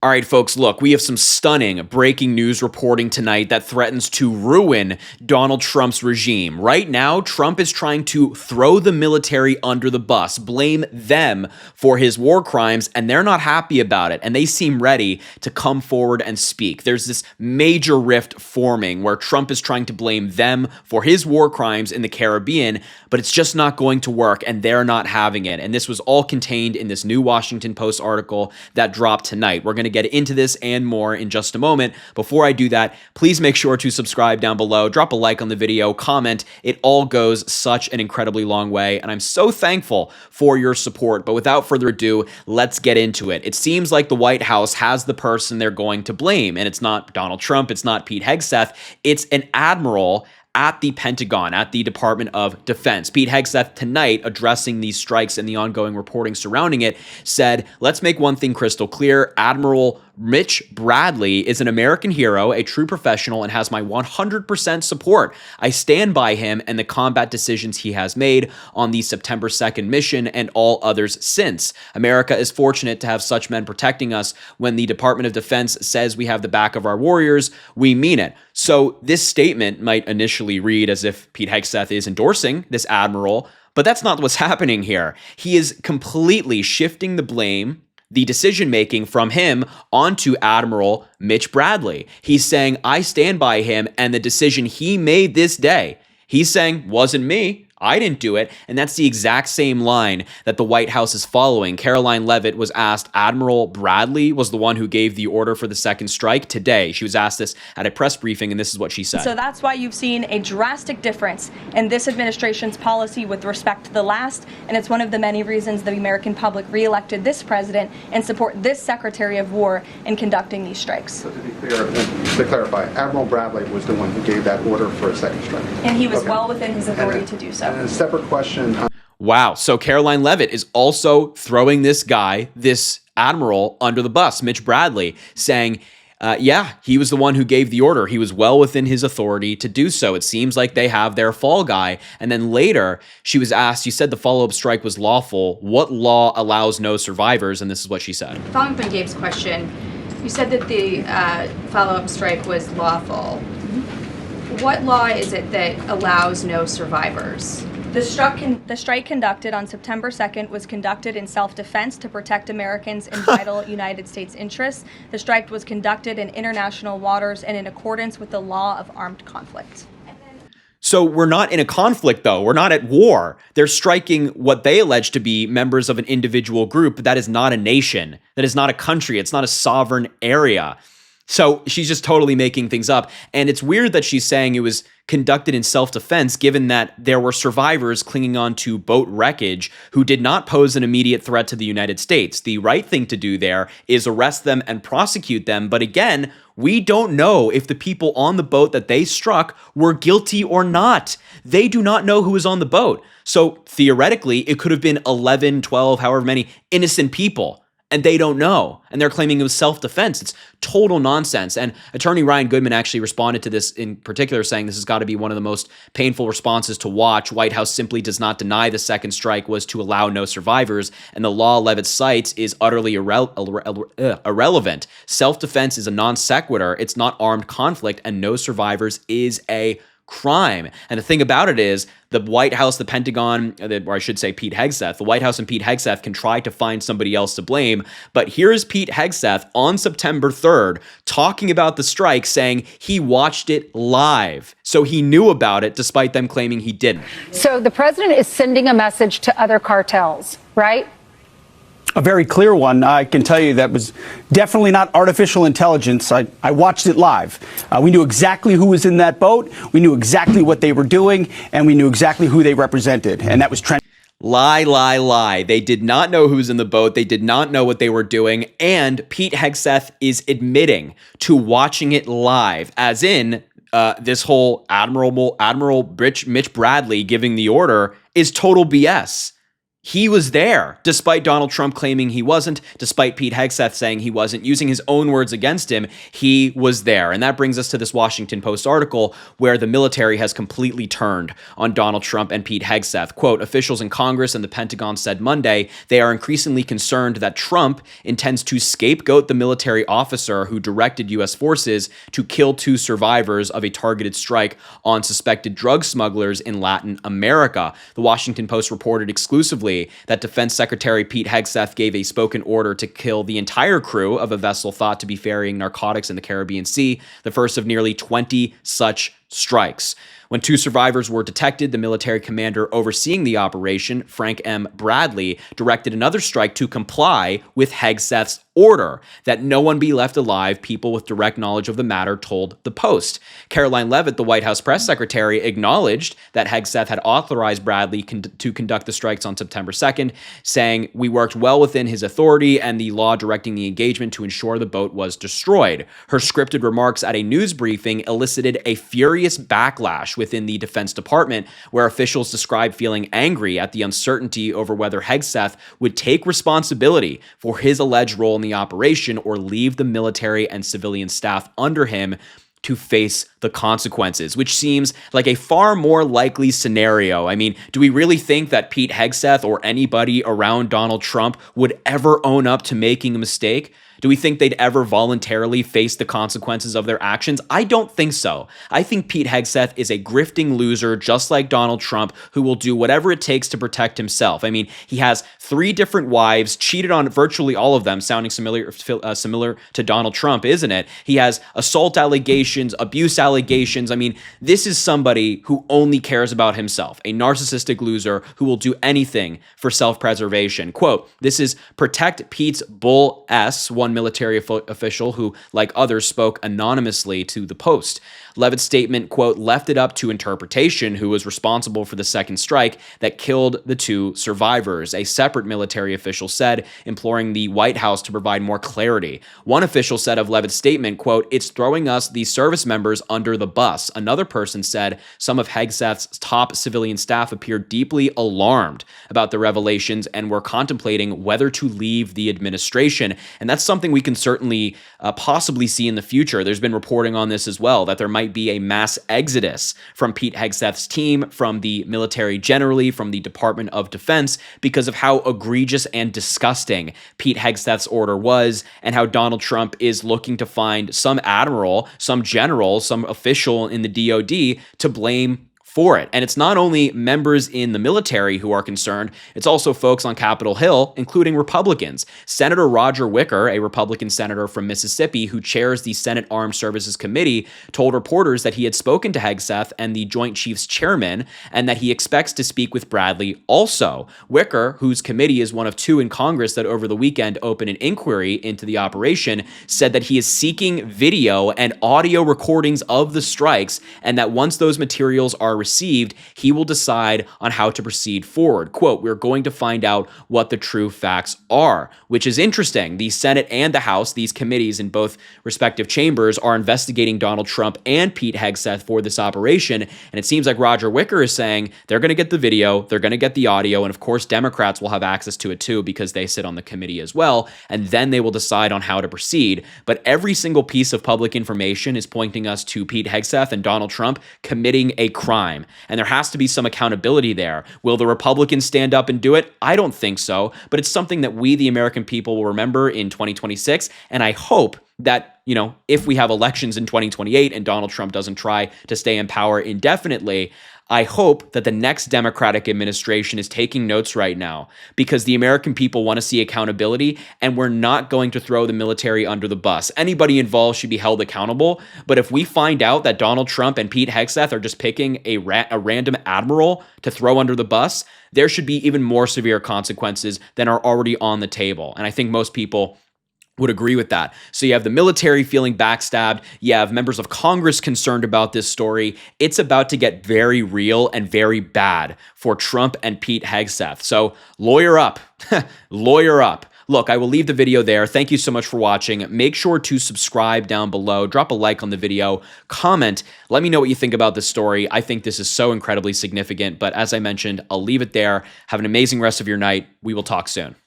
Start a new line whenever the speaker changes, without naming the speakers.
All right, folks, look, we have some stunning breaking news reporting tonight that threatens to ruin Donald Trump's regime. Right now, Trump is trying to throw the military under the bus, blame them for his war crimes, and they're not happy about it, and they seem ready to come forward and speak. There's this major rift forming where Trump is trying to blame them for his war crimes in the Caribbean, but it's just not going to work, and they're not having it. And this was all contained in this new Washington Post article that dropped tonight. We're going to get into this and more in just a moment. Before I do that, please make sure to subscribe down below, drop a like on the video, comment. It all goes such an incredibly long way, and I'm so thankful for your support. But without further ado, let's get into it. It seems like the White House has the person they're going to blame, and it's not Donald Trump, it's not Pete Hegseth, it's an admiral at the Pentagon, at the Department of Defense. Pete Hegseth tonight, addressing these strikes and the ongoing reporting surrounding it, said, let's make one thing crystal clear. Admiral Mitch Bradley is an American hero, a true professional, and has my 100% support. I stand by him and the combat decisions he has made on the September 2nd mission and all others since. America is fortunate to have such men protecting us. When the Department of Defense says we have the back of our warriors, we mean it. So this statement might initially read as if Pete Hegseth is endorsing this admiral, but that's not what's happening here. He is completely shifting the blame, the decision-making from him onto Admiral Mitch Bradley. He's saying, I stand by him and the decision he made this day. He's saying, wasn't me. I didn't do it. And that's the exact same line that the White House is following. Caroline Leavitt was asked, Admiral Bradley was the one who gave the order for the second strike today. She was asked this at a press briefing, and this is what she said.
So that's why you've seen a drastic difference in this administration's policy with respect to the last, and it's one of the many reasons the American public reelected this president and support this Secretary of War in conducting these strikes.
So to be clear, to clarify, Admiral Bradley was the one who gave that order for a second strike.
And he was well within his authority to do so.
And a separate question.
Wow. So Caroline Leavitt is also throwing this guy, this admiral, under the bus, Mitch Bradley, saying, yeah, he was the one who gave the order. He was well within his authority to do so. It seems like they have their fall guy. And then later, she was asked, you said the follow-up strike was lawful. What law allows no survivors? And this is what she said.
Following up on Gabe's question, you said that the follow-up strike was lawful. What law is it that allows no survivors?
The strike conducted on September 2nd was conducted in self-defense to protect Americans in vital United States interests. The strike was conducted in international waters and in accordance with the law of armed conflict.
So we're not in a conflict, though. We're not at war. They're striking what they allege to be members of an individual group, but that is not a nation. That is not a country. It's not a sovereign area. So she's just totally making things up. And it's weird that she's saying it was conducted in self-defense, given that there were survivors clinging on to boat wreckage who did not pose an immediate threat to the United States. The right thing to do there is arrest them and prosecute them. But again, we don't know if the people on the boat that they struck were guilty or not. They do not know who was on the boat. So theoretically, it could have been 11, 12, however many innocent people. And they don't know. And they're claiming it was self-defense. It's total nonsense. And Attorney Ryan Goodman actually responded to this in particular, saying this has got to be one of the most painful responses to watch. White House simply does not deny the second strike was to allow no survivors. And the law Leavitt cites is utterly irrelevant. Self-defense is a non sequitur. It's not armed conflict. And no survivors is a crime. And the thing about it is the White House, the Pentagon, or I should say Pete Hegseth, the White House and Pete Hegseth can try to find somebody else to blame. But here's Pete Hegseth on September 3rd talking about the strike, saying he watched it live. So he knew about it despite them claiming he didn't.
So the president is sending a message to other cartels, right?
A very clear one. I can tell you that was definitely not artificial intelligence. I watched it live. We knew exactly who was in that boat. We knew exactly what they were doing, and we knew exactly who they represented. And that was Trent.
Lie, lie, lie. They did not know who was in the boat. They did not know what they were doing. And Pete Hegseth is admitting to watching it live, as in this whole Admiral Mitch Bradley giving the order is total BS. He was there, despite Donald Trump claiming he wasn't, despite Pete Hegseth saying he wasn't, using his own words against him. He was there. And that brings us to this Washington Post article where the military has completely turned on Donald Trump and Pete Hegseth. Quote, officials in Congress and the Pentagon said Monday they are increasingly concerned that Trump intends to scapegoat the military officer who directed U.S. forces to kill 2 survivors of a targeted strike on suspected drug smugglers in Latin America. The Washington Post reported exclusively that Defense Secretary Pete Hegseth gave a spoken order to kill the entire crew of a vessel thought to be ferrying narcotics in the Caribbean Sea, the first of nearly 20 such strikes. When 2 survivors were detected, the military commander overseeing the operation, Frank M. Bradley, directed another strike to comply with Hegseth's order that no one be left alive, people with direct knowledge of the matter told the Post. Caroline Leavitt, the White House press secretary, acknowledged that Hegseth had authorized Bradley to conduct the strikes on September 2nd, saying, we worked well within his authority and the law directing the engagement to ensure the boat was destroyed. Her scripted remarks at a news briefing elicited a furious backlash within the Defense Department, where officials described feeling angry at the uncertainty over whether Hegseth would take responsibility for his alleged role in the operation or leave the military and civilian staff under him to face the consequences, which seems like a far more likely scenario. I mean, do we really think that Pete Hegseth or anybody around Donald Trump would ever own up to making a mistake? Do we think they'd ever voluntarily face the consequences of their actions? I don't think so. I think Pete Hegseth is a grifting loser, just like Donald Trump, who will do whatever it takes to protect himself. I mean, he has 3 different wives, cheated on virtually all of them, sounding similar to Donald Trump, isn't it? He has assault allegations, abuse allegations. I mean, this is somebody who only cares about himself, a narcissistic loser who will do anything for self-preservation. Quote, this is Protect Pete's Bull S, one military official who, like others, spoke anonymously to the Post. Leavitt's statement, quote, left it up to interpretation who was responsible for the second strike that killed the 2 survivors, a separate military official said, imploring the White House to provide more clarity. One official said of Leavitt's statement, quote, it's throwing us, the service members, under the bus. Another person said some of Hegseth's top civilian staff appeared deeply alarmed about the revelations and were contemplating whether to leave the administration. And that's something we can certainly possibly see in the future. There's been reporting on this as well, that there might be a mass exodus from Pete Hegseth's team, from the military generally, from the Department of Defense, because of how egregious and disgusting Pete Hegseth's order was, and how Donald Trump is looking to find some admiral, some general, some official in the DOD to blame for it. And it's not only members in the military who are concerned, it's also folks on Capitol Hill, including Republicans. Senator Roger Wicker, a Republican senator from Mississippi who chairs the Senate Armed Services Committee, told reporters that he had spoken to Hegseth and the Joint Chiefs chairman, and that he expects to speak with Bradley also. Wicker, whose committee is one of 2 in Congress that over the weekend opened an inquiry into the operation, said that he is seeking video and audio recordings of the strikes, and that once those materials are received, he will decide on how to proceed forward. Quote, we're going to find out what the true facts are, which is interesting. The Senate and the House, these committees in both respective chambers, are investigating Donald Trump and Pete Hegseth for this operation. And it seems like Roger Wicker is saying they're going to get the video, they're going to get the audio, and of course, Democrats will have access to it too because they sit on the committee as well. And then they will decide on how to proceed. But every single piece of public information is pointing us to Pete Hegseth and Donald Trump committing a crime. And there has to be some accountability there. Will the Republicans stand up and do it? I don't think so, but it's something that we, the American people, will remember in 2026. And I hope that, if we have elections in 2028 and Donald Trump doesn't try to stay in power indefinitely, I hope that the next Democratic administration is taking notes right now, because the American people want to see accountability, and we're not going to throw the military under the bus. Anybody involved should be held accountable, but if we find out that Donald Trump and Pete Hegseth are just picking a random admiral to throw under the bus, there should be even more severe consequences than are already on the table. And I think most people would agree with that. So you have the military feeling backstabbed. You have members of Congress concerned about this story. It's about to get very real and very bad for Trump and Pete Hegseth. So lawyer up, lawyer up. look, I will leave the video there. Thank you so much for watching. Make sure to subscribe down below. Drop a like on the video. Comment. Let me know what you think about this story. I think this is so incredibly significant. But as I mentioned, I'll leave it there. Have an amazing rest of your night. We will talk soon.